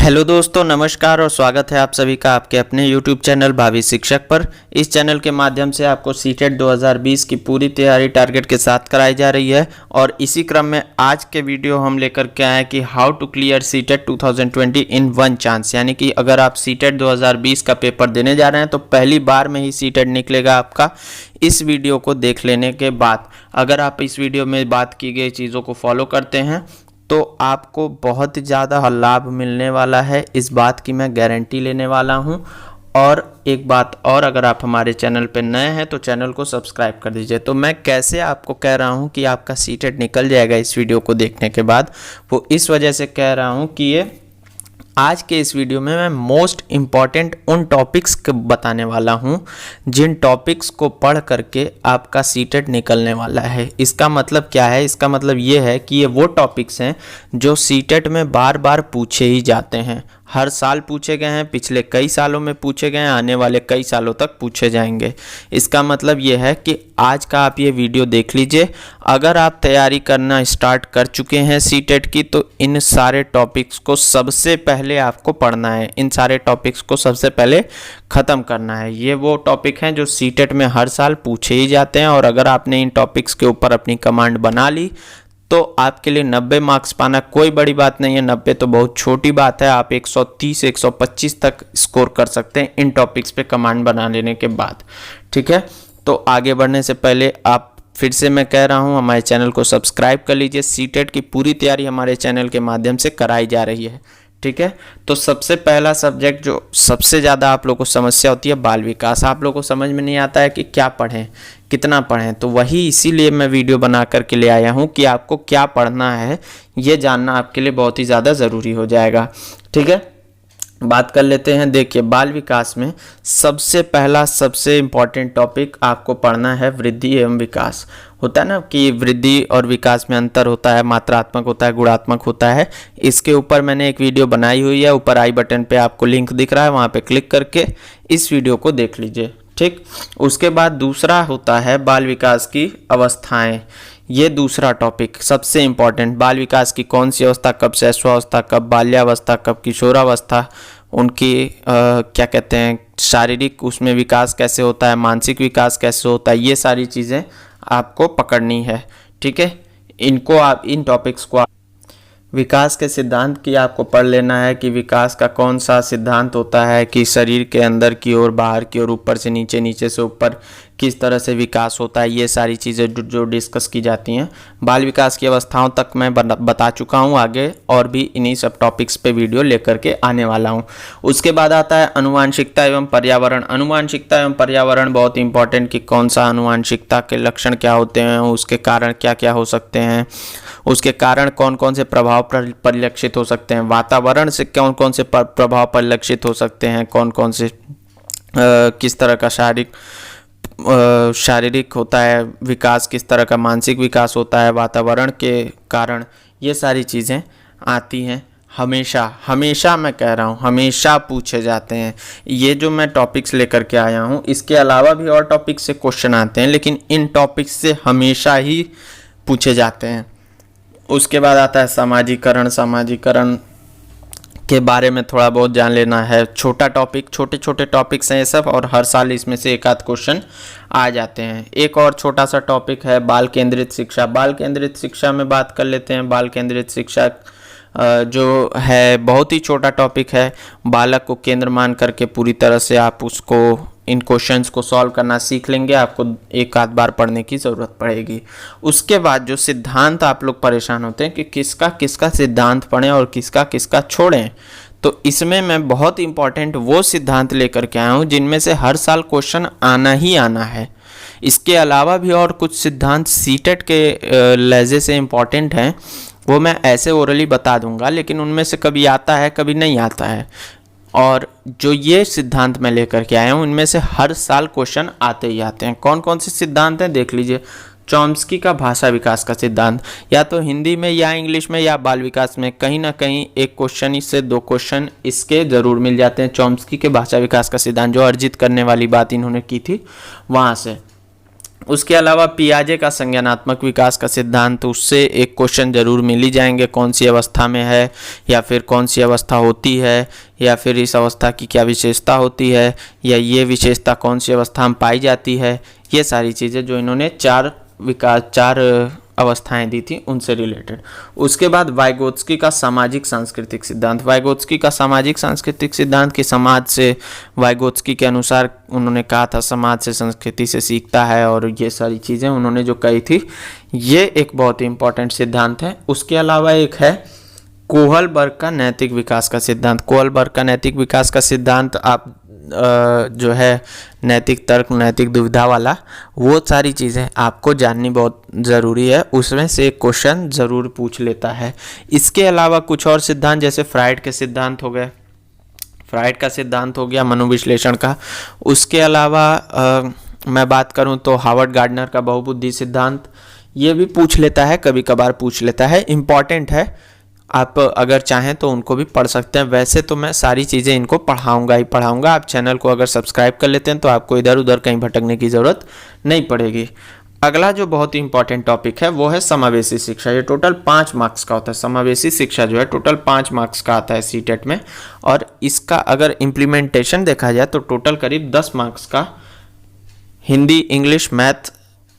Hello दोस्तों, नमस्कार और स्वागत है आप सभी का आपके अपने यूट्यूब चैनल भावी शिक्षक पर। इस चैनल के माध्यम से आपको सीटेट 2020 की पूरी तैयारी टारगेट के साथ कराई जा रही है। और इसी क्रम में आज के वीडियो हम लेकर के आए हैं कि how to clear CTET 2020 in one chance, यानी कि अगर आप सीटेट 2020 का पेपर देने जा रहे हैं तो पहली बार में ही सीटेट निकलेगा आपका। इस वीडियो को देख लेने के बाद अगर आप इस वीडियो में बात की गई चीज़ों को फॉलो करते हैं तो आपको बहुत ज़्यादा लाभ मिलने वाला है, इस बात की मैं गारंटी लेने वाला हूं। और एक बात और, अगर आप हमारे चैनल पर नए हैं तो चैनल को सब्सक्राइब कर दीजिए। तो मैं कैसे आपको कह रहा हूं कि आपका सीटेट निकल जाएगा इस वीडियो को देखने के बाद, वो इस वजह से कह रहा हूं कि ये आज के इस वीडियो में मैं मोस्ट इम्पॉर्टेंट उन टॉपिक्स को बताने वाला हूं जिन टॉपिक्स को पढ़ करके आपका सीटेट निकलने वाला है। इसका मतलब क्या है? इसका मतलब ये है कि ये वो टॉपिक्स हैं जो सीटेट में बार बार पूछे ही जाते हैं। हर साल पूछे गए हैं, पिछले कई सालों में पूछे गए हैं, आने वाले कई सालों तक पूछे जाएंगे। इसका मतलब ये है कि आज का आप ये वीडियो देख लीजिए। अगर आप तैयारी करना स्टार्ट कर चुके हैं सीटेट की तो इन सारे टॉपिक्स को सबसे पहले आपको पढ़ना है, इन सारे टॉपिक्स को सबसे पहले ख़त्म करना है। ये वो टॉपिक हैं जो सीटेट में हर साल पूछे ही जाते हैं। और अगर आपने इन टॉपिक्स के ऊपर अपनी कमांड बना ली तो आपके लिए 90 मार्क्स पाना कोई बड़ी बात नहीं है। 90 तो बहुत छोटी बात है, आप 130 125 तक स्कोर कर सकते हैं इन टॉपिक्स पे कमांड बना लेने के बाद। ठीक है, तो आगे बढ़ने से पहले आप फिर से मैं कह रहा हूं, हमारे चैनल को सब्सक्राइब कर लीजिए। सीटेट की पूरी तैयारी हमारे चैनल के माध्यम से कराई जा रही है। ठीक है, तो सबसे पहला सब्जेक्ट जो सबसे ज़्यादा आप लोगों को समस्या होती है, बाल विकास। आप लोगों को समझ में नहीं आता है कि क्या पढ़ें, कितना पढ़ें, तो वही इसीलिए मैं वीडियो बना करके ले आया हूँ कि आपको क्या पढ़ना है ये जानना आपके लिए बहुत ही ज़्यादा ज़रूरी हो जाएगा। ठीक है, बात कर लेते हैं। देखिए, बाल विकास में सबसे पहला सबसे इम्पॉर्टेंट टॉपिक आपको पढ़ना है वृद्धि एवं विकास। होता है ना कि वृद्धि और विकास में अंतर होता है, मात्रात्मक होता है, गुणात्मक होता है। इसके ऊपर मैंने एक वीडियो बनाई हुई है, ऊपर आई बटन पे आपको लिंक दिख रहा है, वहाँ पे क्लिक करके इस वीडियो को देख लीजिए। ठीक, उसके बाद दूसरा होता है बाल विकास की अवस्थाएं। ये दूसरा टॉपिक सबसे इम्पॉर्टेंट, बाल विकास की कौन सी अवस्था, कब शैशवावस्था, कब बाल्यावस्था, कब किशोरावस्था, उनकी क्या कहते हैं शारीरिक उसमें विकास कैसे होता है, मानसिक विकास कैसे होता है, ये सारी चीज़ें आपको पकड़नी है। ठीक है, इनको आप इन टॉपिक्स को विकास के सिद्धांत की आपको पढ़ लेना है कि विकास का कौन सा सिद्धांत होता है, कि शरीर के अंदर की ओर, बाहर की ओर, ऊपर से नीचे, नीचे से ऊपर किस तरह से विकास होता है। ये सारी चीज़ें जो डिस्कस की जाती हैं बाल विकास की अवस्थाओं तक मैं बता चुका हूँ। आगे और भी इन्हीं सब टॉपिक्स पे वीडियो लेकर के आने वाला हूँ। उसके बाद आता है अनुवांशिकता एवं पर्यावरण। अनुवांशिकता एवं पर्यावरण बहुत इंपॉर्टेंट, कि कौन सा अनुवांशिकता के लक्षण क्या होते हैं, उसके कारण क्या क्या हो सकते हैं, उसके कारण कौन कौन से प्रभाव परिलक्षित हो सकते हैं, वातावरण से कौन कौन से प्रभाव परिलक्षित हो सकते हैं, कौन कौन से किस तरह का शारीरिक होता है विकास, किस तरह का मानसिक विकास होता है वातावरण के कारण। ये सारी चीज़ें आती हैं हमेशा, हमेशा मैं कह रहा हूँ हमेशा पूछे जाते हैं। ये जो मैं टॉपिक्स लेकर के आया हूँ, इसके अलावा भी और टॉपिक्स से क्वेश्चन आते हैं, लेकिन इन टॉपिक्स से हमेशा ही पूछे जाते हैं। उसके बाद आता है समाजीकरण। समाजीकरण के बारे में थोड़ा बहुत जान लेना है। छोटा टॉपिक, छोटे छोटे टॉपिक्स हैं ये सब, और हर साल इसमें से एक आध क्वेश्चन आ जाते हैं। एक और छोटा सा टॉपिक है बाल केंद्रित शिक्षा। बाल केंद्रित शिक्षा में बात कर लेते हैं। बाल केंद्रित शिक्षा जो है बहुत ही छोटा टॉपिक है। बालक को केंद्र मान करके पूरी तरह से आप उसको इन क्वेश्चंस को सॉल्व करना सीख लेंगे, आपको एक आध बार पढ़ने की ज़रूरत पड़ेगी। उसके बाद जो सिद्धांत आप लोग परेशान होते हैं कि किसका किसका सिद्धांत पढ़ें और किसका किसका छोड़ें, तो इसमें मैं बहुत इंपॉर्टेंट वो सिद्धांत लेकर के आया हूँ जिनमें से हर साल क्वेश्चन आना ही आना है। इसके अलावा भी और कुछ सिद्धांत सीटेट के लहजे से इम्पॉर्टेंट हैं, वो मैं ऐसे ओरली बता दूंगा, लेकिन उनमें से कभी आता है कभी नहीं आता है। और जो ये सिद्धांत मैं लेकर के आया हूँ इनमें से हर साल क्वेश्चन आते ही आते हैं। कौन कौन से सिद्धांत हैं देख लीजिए। चॉम्स्की का भाषा विकास का सिद्धांत, या तो हिंदी में या इंग्लिश में या बाल विकास में कहीं ना कहीं एक क्वेश्चन इससे दो क्वेश्चन इसके ज़रूर मिल जाते हैं। चॉम्स्की के भाषा विकास का सिद्धांत, जो अर्जित करने वाली बात इन्होंने की थी वहाँ से। उसके अलावा पियाजे का संज्ञानात्मक विकास का सिद्धांत, उससे एक क्वेश्चन जरूर मिल ही जाएंगे, कौन सी अवस्था में है या फिर कौन सी अवस्था होती है या फिर इस अवस्था की क्या विशेषता होती है या ये विशेषता कौन सी अवस्था में पाई जाती है। ये सारी चीज़ें जो इन्होंने चार अवस्थाएं दी थी उनसे रिलेटेड। उसके बाद वाइगोत्स्की का सामाजिक सांस्कृतिक सिद्धांत। वाइगोत्स्की का सामाजिक सांस्कृतिक सिद्धांत कि समाज से, वाइगोत्स्की के अनुसार उन्होंने कहा था समाज से संस्कृति से सीखता है, और ये सारी चीज़ें उन्होंने जो कही थी, ये एक बहुत ही इंपॉर्टेंट सिद्धांत है। उसके अलावा एक है कोहलबर्ग का नैतिक विकास का सिद्धांत। कोहलबर्ग का नैतिक विकास का सिद्धांत आप जो है नैतिक तर्क, नैतिक दुविधा वाला, वो सारी चीज़ें आपको जाननी बहुत ज़रूरी है, उसमें से एक क्वेश्चन ज़रूर पूछ लेता है। इसके अलावा कुछ और सिद्धांत जैसे फ्राइड के सिद्धांत हो गए, फ्राइड का सिद्धांत हो गया मनोविश्लेषण का। उसके अलावा मैं बात करूं तो हार्वर्ड गार्डनर का बहुबुद्धि सिद्धांत, ये भी पूछ लेता है, कभी कभार पूछ लेता है, इम्पॉर्टेंट है, आप अगर चाहें तो उनको भी पढ़ सकते हैं। वैसे तो मैं सारी चीज़ें इनको पढ़ाऊंगा ही पढ़ाऊंगा। आप चैनल को अगर सब्सक्राइब कर लेते हैं तो आपको इधर उधर कहीं भटकने की ज़रूरत नहीं पड़ेगी। अगला जो बहुत ही इंपॉर्टेंट टॉपिक है वो है समावेशी शिक्षा। ये टोटल 5 मार्क्स का होता है। समावेशी शिक्षा जो है टोटल 5 मार्क्स का आता है सीटेट में, और इसका अगर इम्प्लीमेंटेशन देखा जाए तो टोटल करीब 10 मार्क्स का हिंदी, इंग्लिश, मैथ,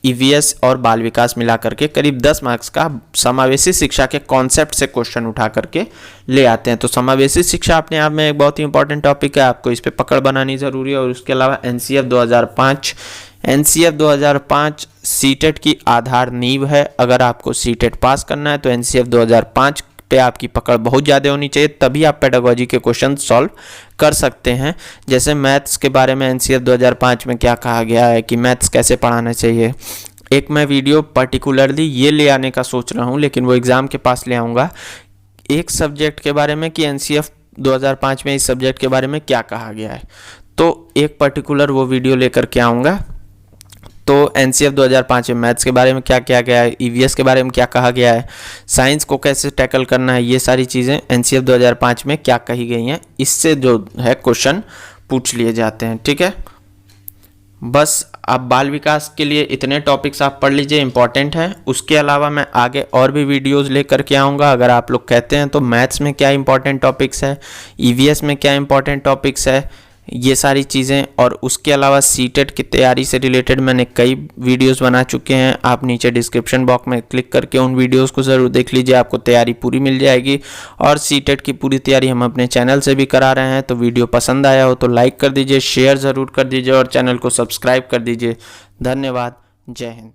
ईवीएस और बाल विकास मिला करके करीब 10 मार्क्स का समावेशी शिक्षा के कॉन्सेप्ट से क्वेश्चन उठा करके ले आते हैं। तो समावेशी शिक्षा अपने आप में एक बहुत ही इंपॉर्टेंट टॉपिक है, आपको इस पे पकड़ बनानी ज़रूरी है। और उसके अलावा एनसीएफ 2005 सीटेट की आधार नींव है। अगर आपको सीटेट पास करना है तो एनसीएफ 2005 पे आपकी पकड़ बहुत ज़्यादा होनी चाहिए, तभी आप पेडागोजी के क्वेश्चन सॉल्व कर सकते हैं। जैसे मैथ्स के बारे में एनसीएफ 2005 में क्या कहा गया है कि मैथ्स कैसे पढ़ाना चाहिए, एक मैं वीडियो पर्टिकुलरली ये ले आने का सोच रहा हूँ, लेकिन वो एग्ज़ाम के पास ले आऊँगा, एक सब्जेक्ट के बारे में कि एनसीएफ 2005 में इस सब्जेक्ट के बारे में क्या कहा गया है, तो एक पर्टिकुलर वो वीडियो लेकर के आऊँगा। तो एनसीएफ 2005 में मैथ्स के बारे में क्या किया गया है, ईवीएस के बारे में क्या कहा गया है, साइंस को कैसे टैकल करना है, ये सारी चीज़ें एनसीएफ 2005 में क्या कही गई हैं, इससे जो है क्वेश्चन पूछ लिए जाते हैं। ठीक है, बस आप बाल विकास के लिए इतने टॉपिक्स आप पढ़ लीजिए, इंपॉर्टेंट है। उसके अलावा मैं आगे और भी वीडियोस लेकर के आऊँगा। अगर आप लोग कहते हैं तो मैथ्स में क्या इंपॉर्टेंट टॉपिक्स है, ईवीएस में क्या इंपॉर्टेंट टॉपिक्स है, ये सारी चीज़ें, और उसके अलावा सीटेट की तैयारी से रिलेटेड मैंने कई वीडियोस बना चुके हैं। आप नीचे डिस्क्रिप्शन बॉक्स में क्लिक करके उन वीडियोस को ज़रूर देख लीजिए, आपको तैयारी पूरी मिल जाएगी। और सीटेट की पूरी तैयारी हम अपने चैनल से भी करा रहे हैं। तो वीडियो पसंद आया हो तो लाइक कर दीजिए, शेयर ज़रूर कर दीजिए और चैनल को सब्सक्राइब कर दीजिए। धन्यवाद, जय हिंद।